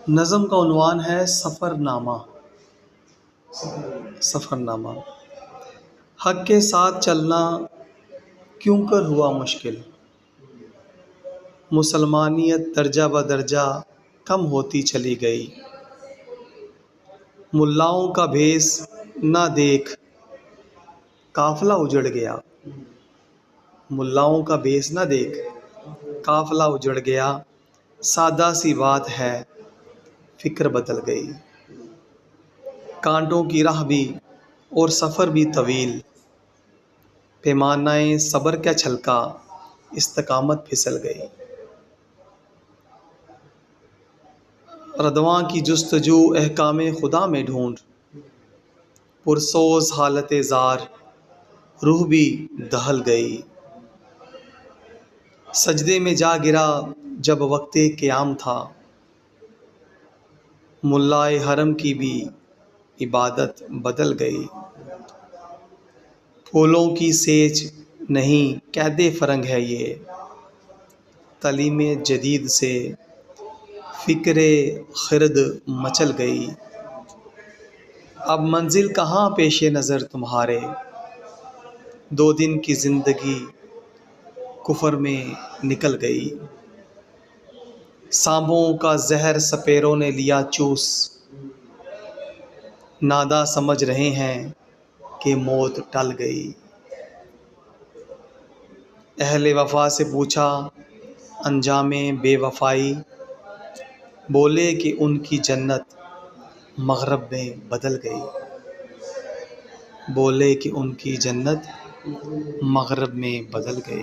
नज़म का उन्वान है सफ़रनामा। सफ़रनामा। हक़ के साथ चलना क्यों कर हुआ मुश्किल, मुसलमानियत दर्जा बदर्जा कम होती चली गई। मुल्लाओं का भेस ना देख काफ़िला उजड़ गया, मुल्लाओं का भेस ना देख काफ़िला उजड़ गया। सादा सी बात है फ़िक्र बदल गई। कांटों की राह भी और सफ़र भी तवील, पैमानाए सब्र क्या छलका इस्तकामत फिसल गई। रदवां की जुस्तजू अहकामे खुदा में ढूंढ, पुरसोज हालत ज़ार रूह भी दहल गई। सजदे में जा गिरा जब वक्ते क़याम था, मुल्लाए हरम की भी इबादत बदल गई। फूलों की सेज नहीं कैदे फ़रंग है ये, तलीमे जदीद से फ़िक्रे खिरद मचल गई। अब मंजिल कहाँ पेशे नज़र तुम्हारे, 2 दिन की ज़िंदगी कुफ़र में निकल गई। सांपों का जहर सपेरों ने लिया चूस, नादा समझ रहे हैं कि मौत टल गई। अहले वफ़ा से पूछा अंजामे बेवफ़ाई, बोले कि उनकी जन्नत मग़रब में बदल गई। बोले कि उनकी जन्नत मग़रब में बदल गई।